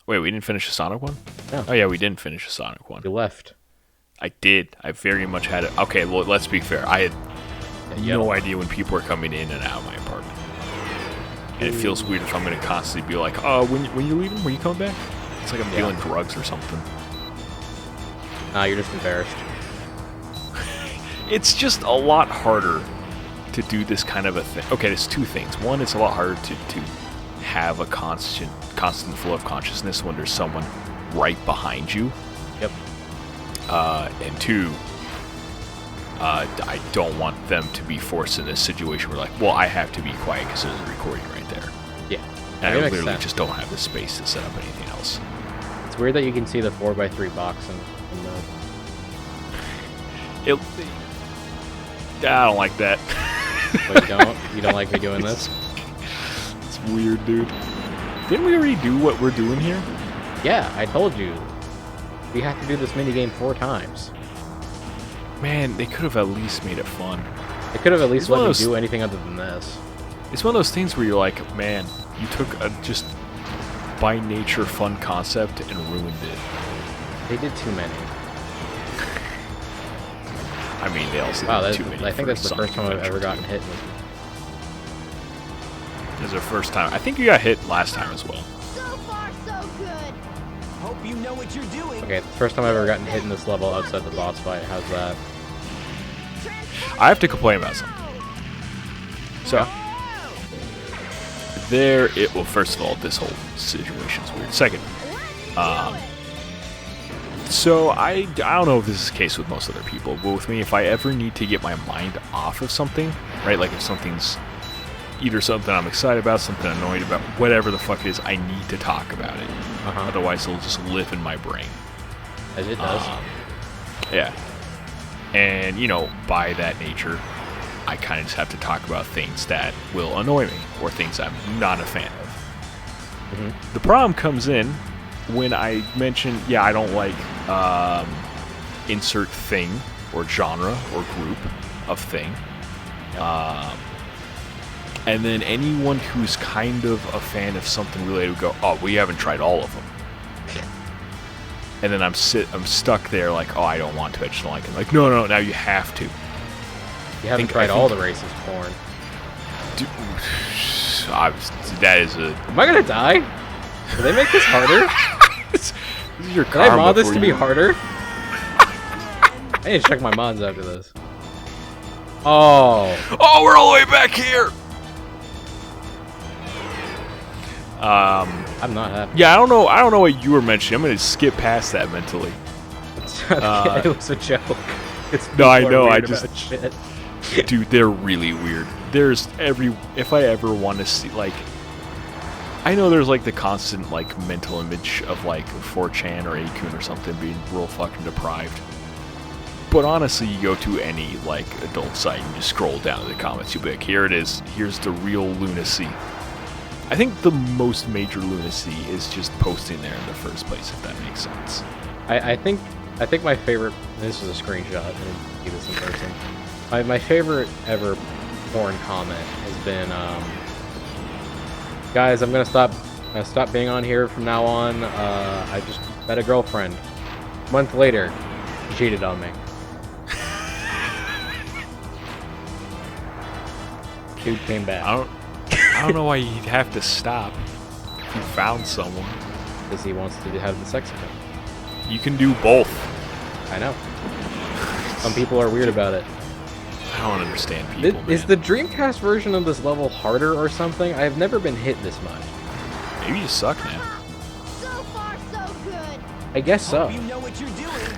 Wait, we didn't finish the Sonic one? No. Oh yeah, we didn't finish the Sonic one. You left. I did. I very much had it. Okay, well, let's be fair. I had no idea when people were coming in and out of my apartment. And it feels weird if I'm going to constantly be like, when you leaving? When you coming back? It's like I'm dealing drugs or something. Nah, you're just embarrassed. It's just a lot harder to do this kind of a thing. Okay, there's two things. One, it's a lot harder to have a constant flow of consciousness when there's someone right behind you. Yep. And two, I don't want them to be forced in this situation where, like, well, I have to be quiet because there's a recording right there. Yeah. And I literally just don't have the space to set up anything else. It's weird that you can see the 4x3 box in the... I don't like that. But you don't? You don't like me doing this? It's weird, dude. Didn't we already do what we're doing here? Yeah, I told you. We have to do this minigame 4 times. Man, they could have at least made it fun. They could have at least let me do anything other than this. It's one of those things where you're like, man, you took a just by nature fun concept and ruined it. They did too many. I mean, they also wow, did too many. I think that's the first time I've ever gotten hit. It's the first time. I think you got hit last time as well. So far, so good. Hope you know what you're doing. Okay, the first time I've ever gotten hit in this level outside the boss fight. How's that? I have to complain about something. So, well, first of all, this whole situation's weird. Second, so I don't know if this is the case with most other people, but with me, if I ever need to get my mind off of something, right, like if something's either something I'm excited about, something I'm annoyed about, whatever the fuck it is, I need to talk about it. Otherwise, it'll just live in my brain. As it does. Yeah. And, by that nature, I kind of just have to talk about things that will annoy me or things I'm not a fan of. The problem comes in when I mention, I don't like insert thing or genre or group of thing. And then anyone who's kind of a fan of something related would go, oh, we haven't tried all of them. And then I'm stuck there like, oh, I don't want to, I just don't like it. Like, no, now you have to. You haven't tried all the racist porn. Dude, that is a... Am I gonna die? Did they make this harder? This is your Can I mod this to be harder? I need to check my mods after this. Oh, we're all the way back here! I'm not happy. Yeah, I don't know what you were mentioning. I'm gonna skip past that mentally. It was a joke. No, I know. I just, shit. dude, they're really weird. If I ever want to see, like, I know there's like the constant like mental image of like 4chan or Akun or something being real fucking deprived. But honestly, you go to any like adult site and just scroll down to the comments, you'll be like, here it is. Here's the real lunacy. I think the most major lunacy is just posting there in the first place, if that makes sense. I think my favorite. This is a screenshot. I didn't see this in person. My favorite ever porn comment has been, guys, I'm gonna stop being on here from now on. I just met a girlfriend. A month later, she cheated on me. Dude came back. I don't know why you'd have to stop if you found someone. Because he wants to have the sex with him. You can do both. I know. Some people are weird about it. I don't understand people, man. Is the Dreamcast version of this level harder or something? I've never been hit this much. Maybe you suck, man. So far, so good. I guess so. You know what you're doing.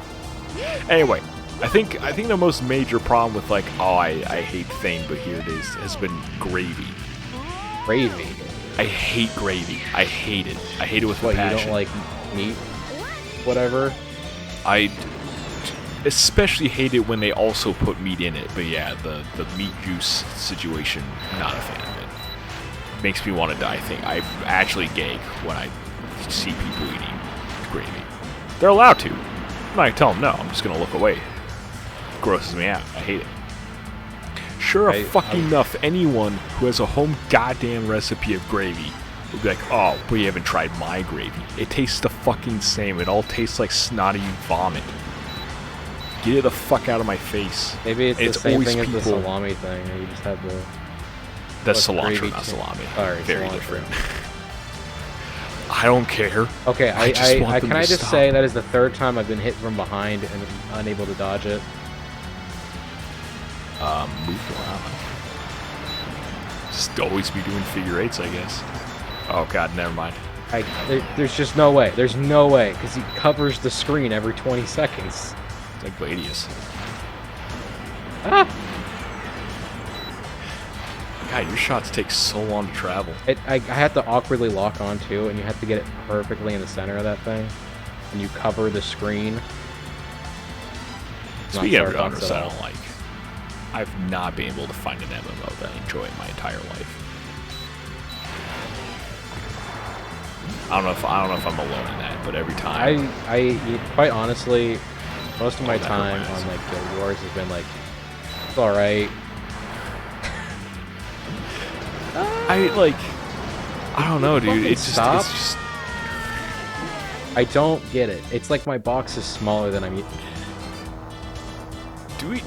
Anyway, I think the most major problem with like, oh, I hate Thane, but here it is, has been gravy. Gravy? I hate gravy. I hate it. I hate it with a passion. You don't like meat? Whatever? I especially hate it when they also put meat in it. But yeah, the meat juice situation, not a fan of it. Makes me want to die. I actually gag when I see people eating gravy. They're allowed to. I'm not going to tell them no. I'm just going to look away. It grosses me out. I hate it. Sure enough, anyone who has a home goddamn recipe of gravy We'll be like, oh, but you haven't tried my gravy. It tastes the fucking same. It all tastes like snotty vomit. Get it the fuck out of my face. Maybe it's the same always thing as the people- salami thing. You just have the... That's What's cilantro, gravy not cha- salami. Sorry, Very cilantro. different. I don't care. Okay, I just want them can I to just stop. say that is the third time I've been hit from behind and unable to dodge it. Move around. Just always be doing figure eights, I guess. Oh god, never mind. There's just no way. There's no way, because he covers the screen every 20 seconds. It's like Gladius. Ah! God, your shots take so long to travel. I had to awkwardly lock on too, and you have to get it perfectly in the center of that thing. And you cover the screen. Speaking of Not genres Starbucks I at all. don't like, I've not been able to find an MMO that I enjoy in my entire life. I don't know if I'm alone in that, but every time Quite honestly, most of my that hurt my time eyes. on like Guild Wars has been like, it's alright. I don't know, dude. fucking It's just, stop. it's just. I don't get it. It's like my box is smaller than I'm.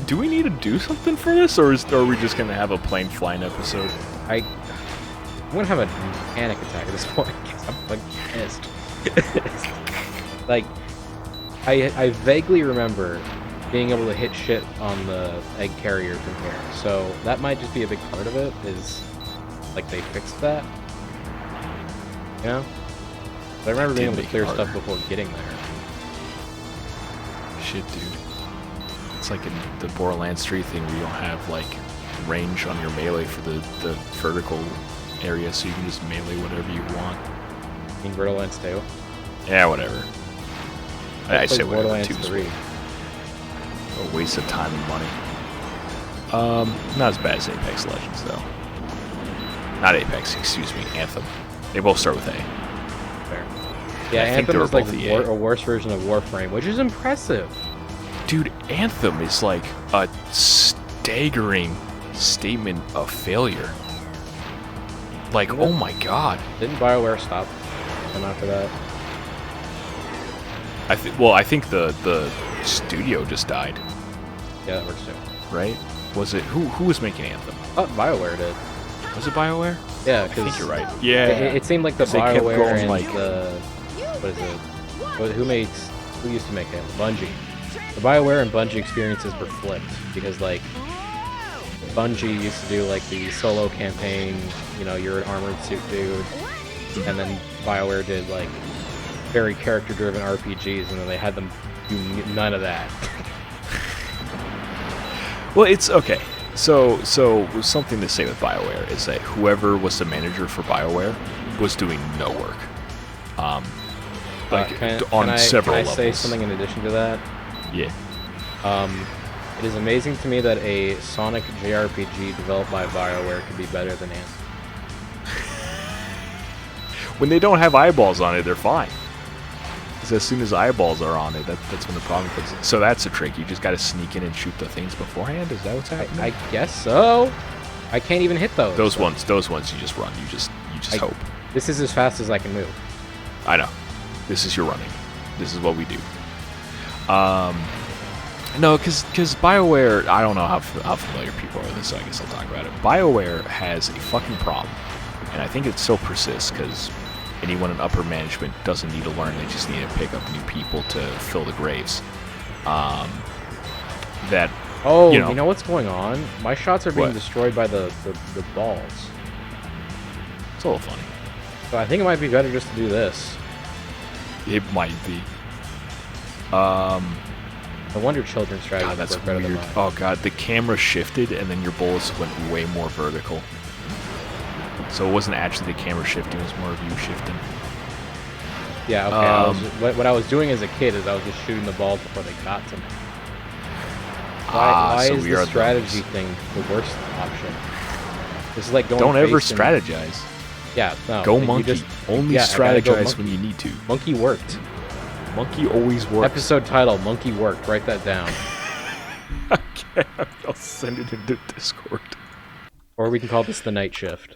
Do we need to do something for this, or are we just gonna have a plain flying episode? I'm gonna have a panic attack at this point because I'm like pissed. Like, I vaguely remember being able to hit shit on the egg carrier from here, so that might just be a big part of it. Is like they fixed that, you know? But I remember being able to make it clear stuff harder. before getting there. Shit, dude. It's like in the Borderlands 3 thing where you don't have like range on your melee for the vertical area, so you can just melee whatever you want. In Borderlands 2. Yeah, whatever. I say whatever. Borderlands Two's 3. a waste of time and money. Not as bad as Apex Legends though. Not Apex, excuse me. Anthem. They both start with A. Fair. Yeah, I think they Anthem were is like both EA. a worse version of Warframe, which is impressive. Dude, Anthem is like a staggering statement of failure. Like, oh my god. Didn't BioWare stop them after that? I think the studio just died, Yeah, that works too. right? Was it who was making Anthem? Oh, BioWare did. Was it BioWare? Yeah, I think because you're right. Yeah. it seemed like the 'Cause they kept BioWare going, and like- the what is it? Who used to make it? Bungie. The BioWare and Bungie experiences were flipped because like Bungie used to do like the solo campaign, you know, you're an armored suit dude, and then BioWare did like very character-driven RPGs, and then they had them do none of that. Well, it's okay. So something to say with BioWare is that whoever was the manager for BioWare was doing no work. Several can I levels. say something in addition to that? Yeah. It is amazing to me that a Sonic JRPG developed by BioWare could be better than Anthem. When they don't have eyeballs on it, they're fine. Because as soon as eyeballs are on it, that's when the problem comes in. So that's a trick. You just got to sneak in and shoot the things beforehand. Is that what's happening? I guess so. I can't even hit those. Those ones you just run. You just hope. This is as fast as I can move. I know. This is your running. This is what we do. No, because BioWare, I don't know how familiar people are with this, so I guess I'll talk about it. BioWare has a fucking problem, and I think it still persists because anyone in upper management doesn't need to learn; they just need to pick up new people to fill the graves. That Oh, you you know, what's going on? My shots are being What? destroyed by the balls. it's a little funny. So I think it might be better just to do this. It might be. No wonder children's strategies God, that's work better than weird. mine. Oh god, the camera shifted and then your bullets went way more vertical. So it wasn't actually the camera shifting; it was more of you shifting. Yeah, okay. What I was doing as a kid is I was just shooting the balls before they got to me. Why so is we are the the strategy ones. thing the worst option? This is like going. Don't ever face and- strategize. Yeah, no. Go you monkey. just- Only yeah, I gotta go strategize monkey. when you need to. Monkey worked. Monkey always works. Episode title: Monkey worked. Write that down. Okay, I'll send it into Discord. Or we can call this the night shift.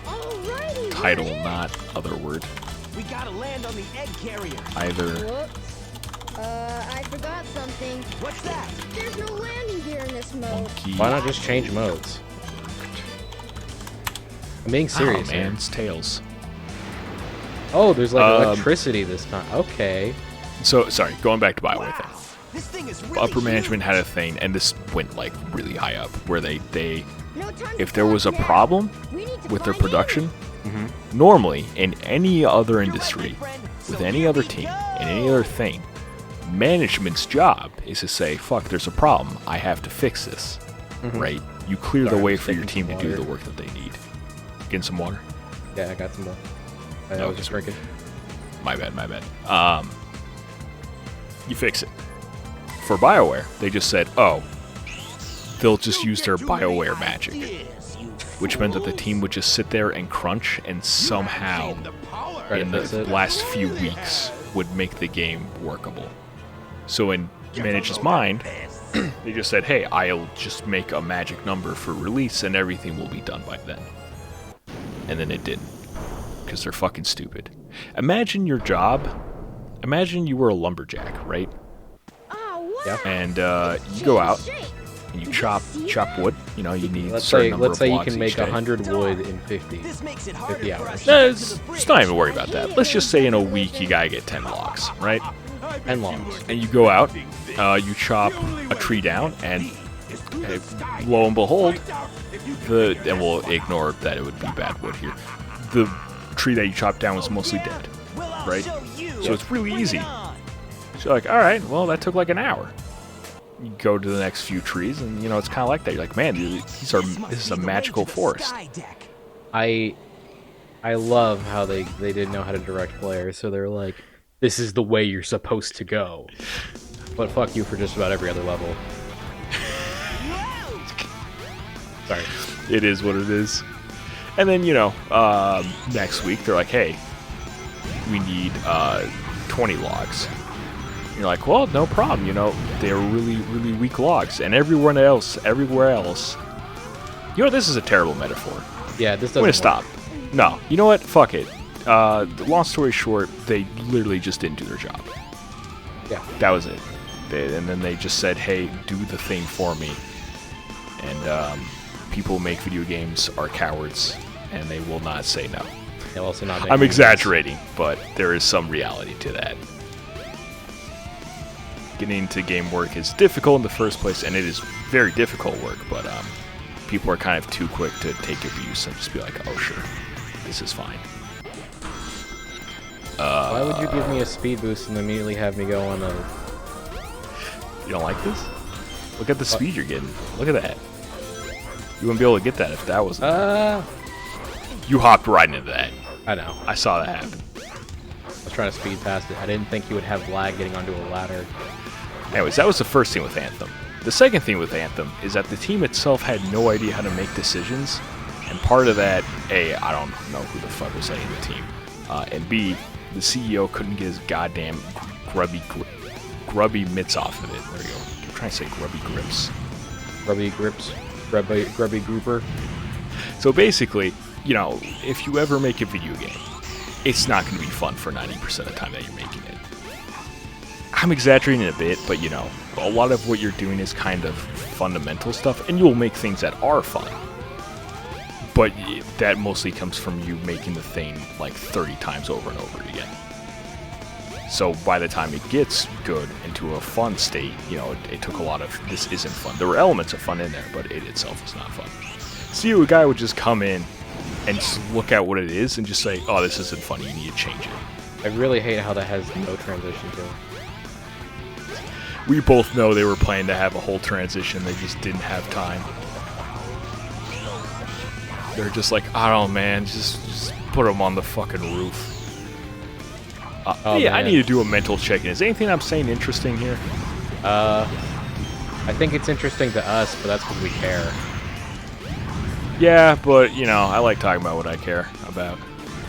Alrighty, title, not other word. We gotta land on the egg carrier. Either. Whoops. I forgot something. What's that? There's no landing gear in this mode. Monkey. Why not just change modes? I'm being serious, Oh, man, here. it's Tails. Oh, there's like electricity this time. Okay. So, sorry, going back to BioWare Wow. thing. This thing is really Upper management huge. had a thing, and this went like really high up, where they No time if to there was a talk now. problem We need to with their find production, Mm-hmm. normally in any other You're right, industry, my friend. with So any here other we team, go. in any other thing, management's job is to say, "Fuck, there's a problem. I have to fix this." Mhm. Right? You clear Sorry, the way I'm for your taking team to some do water. the work that they need. Getting some water. Yeah, I got some more. I No, was just drinking. My bad, my bad. You fix it. For BioWare, they just said, "Oh, they'll just Don't use get their too many BioWare magic," ideas, you which meant that the fools. team would just sit there and crunch, and somehow, You haven't seen the power. Right. in fix the it. last few weeks, would make the game workable. So in Manage's mind, they just said, "Hey, I'll just make a magic number for release, and everything will be done by then." And then it didn't, because they're fucking stupid. Imagine your job. Imagine you were a lumberjack, right? Oh, wow. Yeah. And It's you go out changed shape. and you Did chop see chop that? wood. You know, you need a Let's certain say number let's of say you logs can each make day. 100 wood in 50. This makes it harder 50 for hours. us No, to it's, get to the just not bridge. even worry about that. Let's just say in a week you gotta get 10 logs, right? 10 logs. And you go out, you chop a tree down, and lo and behold, and we'll ignore that it would be bad wood here. The tree that you chopped down was mostly dead. Well, I'll right? show you. So it's really Bring it easy. on. So you're like, all right, well, that took like an hour. You go to the next few trees, and you know it's kind of like that. You're like, man, this is a magical forest. Sky deck. I love how they didn't know how to direct players, so they're like, this is the way you're supposed to go. But fuck you for just about every other level. Sorry. It is what it is. And then, you know, next week they're like, hey, we need 20 logs. And you're like, well, no problem. You know, they're really, really weak logs. And everywhere else, you know, this is a terrible metaphor. Yeah, this I'm gonna doesn't stop. No, you know what? Fuck it. Long story short, they literally just didn't do their job. Yeah. That was it. And then they just said, hey, do the thing for me. And people who make video games are cowards, and they will not say no. They'll also not make I'm any exaggerating, but there is some reality to that. Getting into game work is difficult in the first place, and it is very difficult work, but people are kind of too quick to take abuse and just be like, oh, sure, this is fine. Why would you give me a speed boost and immediately have me go on a... You don't like this? Look at the speed you're getting. Look at that. You wouldn't be able to get that if that was... You hopped right into that. I know. I saw that happen. I was trying to speed past it. I didn't think you would have lag getting onto a ladder. Anyways, that was the first thing with Anthem. The second thing with Anthem is that the team itself had no idea how to make decisions, and part of that, A, I don't know who the fuck was heading the team, and B, the CEO couldn't get his goddamn grubby mitts off of it. There you go. I'm trying to say grubby grips. Grubby grips. Grubby grouper. So basically, you know, if you ever make a video game, it's not going to be fun for 90% of the time that you're making it. I'm exaggerating a bit, but you know, a lot of what you're doing is kind of fundamental stuff, and you'll make things that are fun. But that mostly comes from you making the thing like 30 times over and over again. So by the time it gets good into a fun state, you know, it took a lot of, this isn't fun. There were elements of fun in there, but it itself was not fun. So a guy would just come in and just look at what it is and just say, oh, this isn't fun, you need to change it. I really hate how that has no transition to it. We both know they were planning to have a whole transition, they just didn't have time. They're just like, I don't know, man, just put them on the fucking roof. Oh, yeah, I man. need to do a mental check-in. Is anything I'm saying interesting here? I think it's interesting to us, but that's because we care. Yeah, but, you know, I like talking about what I care about.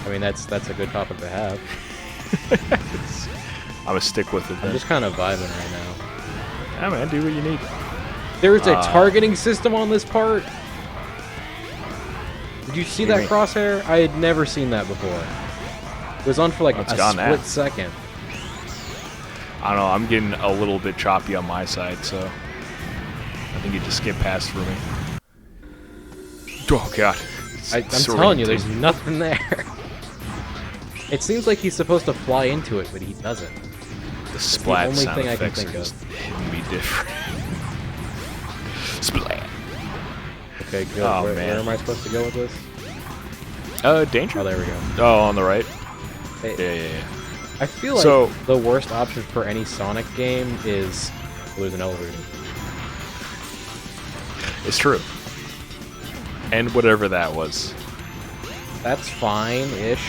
I mean, that's a good topic to have. I'm gonna stick with it I'm then. just kind of vibing right now. Yeah, man, do what you need. There's a targeting system on this part? Did Did you see What do that you crosshair? I had never seen that before. It was on for like Oh, it's a gone now. split second. I don't know. I'm getting a little bit choppy on my side, so I think it just skipped past for me. Oh god. I'm telling you, there's nothing there. It seems like he's supposed to fly into it, but he doesn't. The splat only sound thing I can effects are think of. just hitting me different. Splat. Okay, good. Oh, where man. am I supposed to go with this? Danger? Oh, there we go. Oh, on the right. Hey, Yeah. I feel like So- the worst option for any Sonic game is there's an elevator. It's true. And whatever that was. That's fine-ish.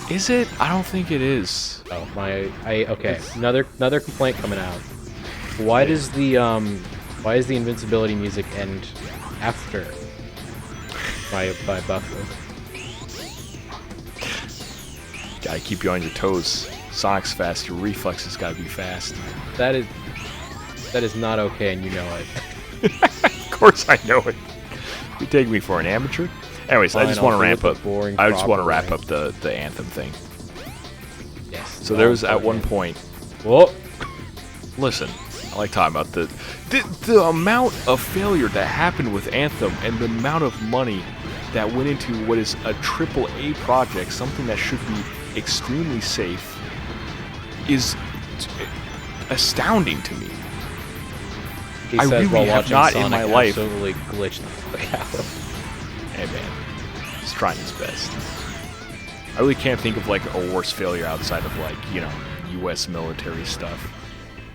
Is it? I don't think it is. Oh, okay. Another complaint coming out. Why does the invincibility music end after by Buffalo? Gotta keep you on your toes. Sonic's fast, your reflexes gotta be fast. That is not okay, and you know it. Of course I know it. You take me for an amateur? Anyways, I Fine, just I'll want to do ramp it the up. boring, I just want to proper wrap way. up the anthem thing. Yes. So there was at one point. Whoa. Listen, I like talking about the amount of failure that happened with Anthem and the amount of money that went into what is a AAA project, something that should be extremely safe, is astounding to me. He I says really while have watching not in Sonic my life- absolutely glitched the fuck out. Hey man, he's trying his best. I really can't think of like a worse failure outside of like, you know, U.S. military stuff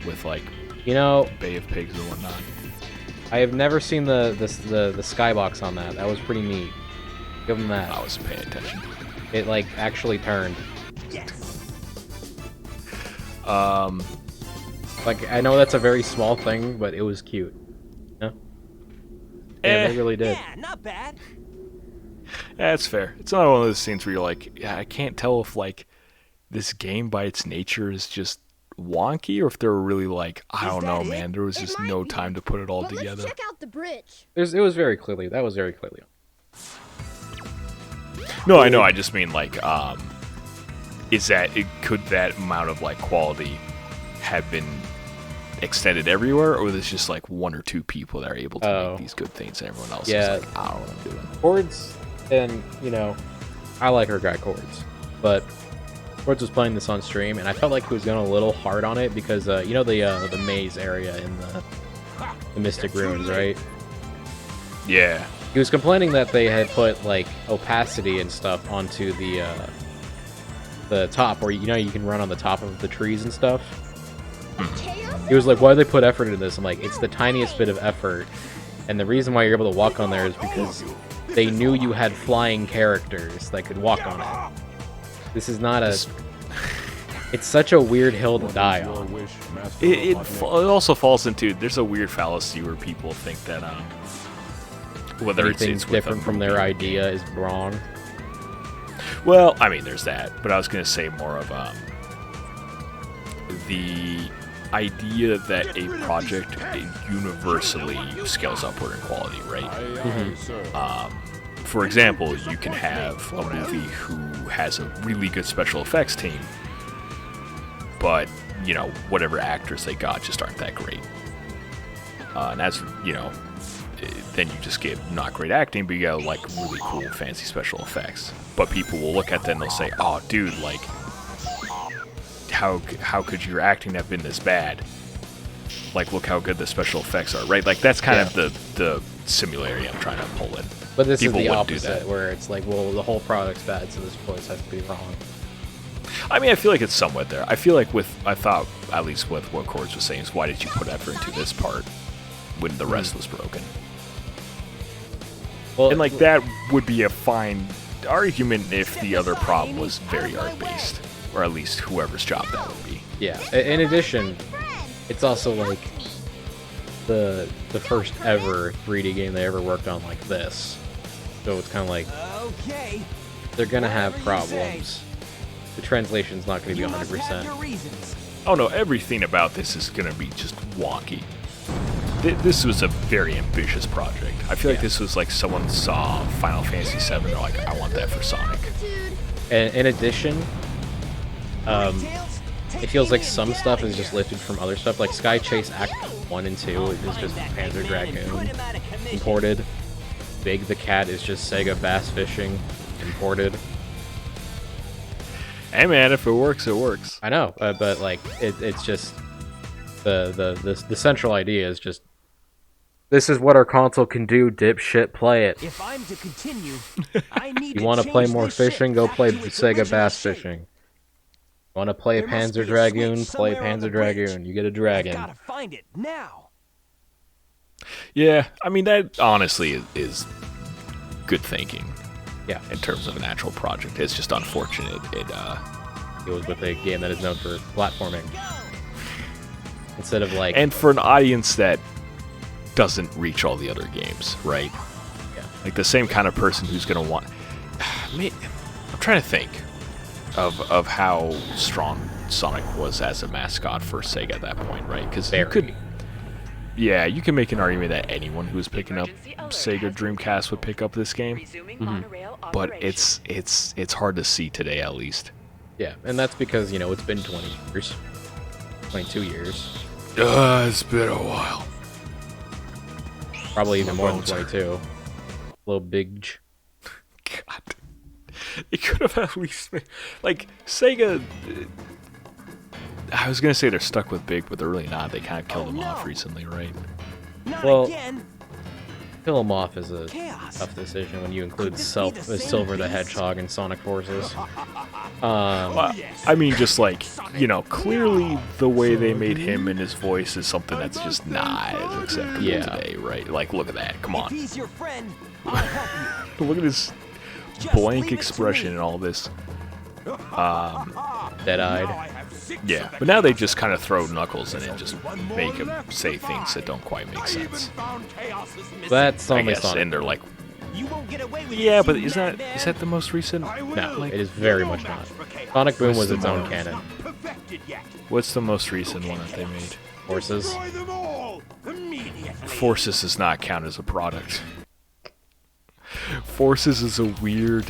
with like You know, Bay of Pigs or whatnot. I have never seen the skybox on that. That was pretty neat. Give him that. I was paying attention. It like actually turned. Like I know that's a very small thing, but it was cute. Yeah. Yeah, they really did. Yeah, not bad. Yeah, it's fair. It's not one of those scenes where you're like, yeah, I can't tell if like this game by its nature is just wonky or if they're really like, I Is don't that know, it? man. There was It just might no be, time to put it all But together. let's check out the bridge. It was very clearly. That was very clearly. No, I know. I just mean like, could that amount of like quality have been extended everywhere, or was it just like one or two people that are able to Oh. make these good things and everyone else Yeah. is like, I don't know what I'm doing. Chords, and you know, I like our guy Chords, but Chords was playing this on stream, and I felt like he was going a little hard on it because you know the maze area in the Mystic Ruins, right? Yeah. He was complaining that they had put like opacity and stuff onto the top, where you know you can run on the top of the trees and stuff. He was like, "Why do they put effort into this?" I'm like, "It's the tiniest bit of effort, and the reason why you're able to walk on there is because they knew you had flying characters that could walk on it. This is not a. It's such a weird hill to die on. It also falls into, there's a weird fallacy where people think that whether Anything it's with different a from their movie- idea is wrong." Well, I mean, there's that, but I was gonna say more of the idea that a project universally scales upward in quality, right? For example, you can have a movie who has a really good special effects team, but you know whatever actors they got just aren't that great, and that's, you know, then you just get not great acting, but you got like really cool fancy special effects. But people will look at that and they'll say, "Oh, dude, like, how could your acting have been this bad? Like, look how good the special effects are," right? Like that's kind of the similarity I'm trying to pull in. But this People is the wouldn't do opposite, that. where it's like, well, the whole product's bad, so this voice has to be wrong. I mean, I feel like it's somewhat there. I feel like I thought, at least with what Cords was saying, is why did you put effort into this part when the rest was broken? Well, And like that would be a fine argument if the other problem was very art-based, or at least whoever's job that would be. yeah. In addition, it's also like the first ever 3D game they ever worked on like this. So it's kind of like Okay. they're gonna have Whatever you say. problems. The translation's not gonna be You must have 100%. your reasons. Oh no, everything about this is gonna be just wonky. this was a very ambitious project. I feel like this was like someone saw Final Fantasy VII. They're like, I want that for Sonic. And in addition, it feels like some stuff is just lifted from other stuff. Like Sky Chase Act 1 and 2 is just Panzer Dragoon imported. Big the Cat is just Sega Bass Fishing imported. Hey man, if it works, it works. I know, but like it's just the central idea is just this is what our console can do. Dipshit, play it. If I'm to continue, I need You want to play more fishing? Go play Sega Bass Fishing. Want to play Panzer Dragoon? Play Panzer Dragoon. You get a dragon. Gotta find it now. Yeah, I mean that honestly is good thinking. Yeah. In terms of an actual project, it's just unfortunate it was with a game that is known for platforming instead of like. and for an audience that doesn't reach all the other games, right? Yeah. Like the same kind of person who's gonna want. I'm trying to think of how strong Sonic was as a mascot for Sega at that point, right? Because you could. Yeah, you can make an argument that anyone who's picking up Sega Dreamcast would pick up this game. Mm-hmm. But it's hard to see today, at least. Yeah, and that's because, you know, it's been 20 years. 22 years. It's been a while. Probably even more than 22. Little big. God. It could have at least made, like, Sega. I was gonna say they're stuck with Big, but they're really not. They kind of killed him off recently, right? Well, kill him off is a tough decision when you include Silver the Hedgehog and Sonic Forces. Well, I mean, just like, you know, clearly the way they made him and his voice is something that's just not as acceptable today, right? Like, look at that. Come on. Look at his blank expression and all this. Dead-eyed. Yeah, but now they just kind of throw Knuckles in and just make him say things that don't quite make sense. That's only I guess, Sonic. and they're like, yeah, but is that the most recent? No, it is very much not. Sonic Boom was its own canon. What's the most recent one that they made? Forces. Forces does not count as a product. Forces is a weird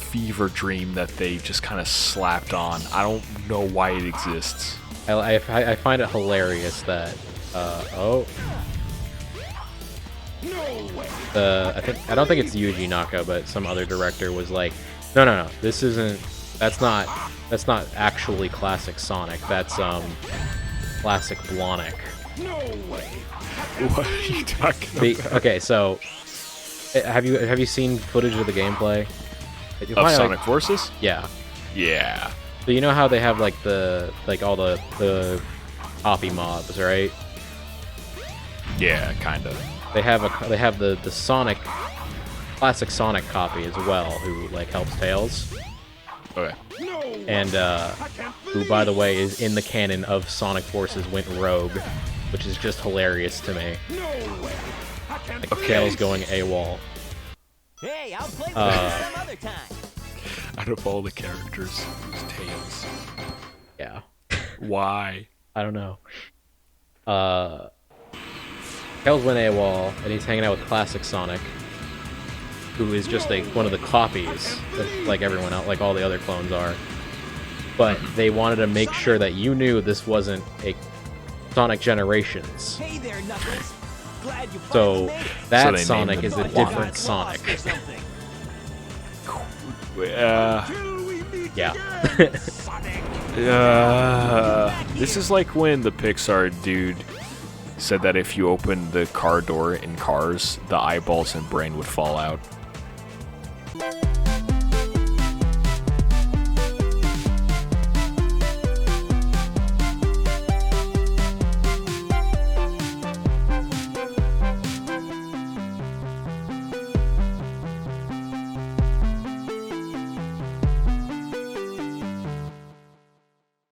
fever dream that they just kind of slapped on. I don't know why it exists. I find it hilarious that I don't think it's Yuji Naka, but some other director was like, no, that's not actually classic Sonic. That's classic Blonic. What are you talking about? Okay, so have you seen footage of the gameplay? Of Sonic Forces? Yeah. Yeah. So you know how they have like all the copy mobs, right? Yeah, kind of. They have the Sonic classic Sonic copy as well, who like helps Tails. Okay. And who, by the way, is in the canon of Sonic Forces went rogue, which is just hilarious to me. Like Tails going AWOL. Hey, I'll play with you some other time. Out of all the characters, who's Tails? Yeah. Why? I don't know. Tails went AWOL, and he's hanging out with classic Sonic, who is just one of the copies, like everyone else, like all the other clones are. But they wanted to make sure that you knew this wasn't a Sonic Generations. Hey there, Knuckles. Glad you So finally made it. that they Sonic named is them a Blonic. different Sonic. Yeah. This is like when the Pixar dude said that if you open the car door in Cars, the eyeballs and brain would fall out.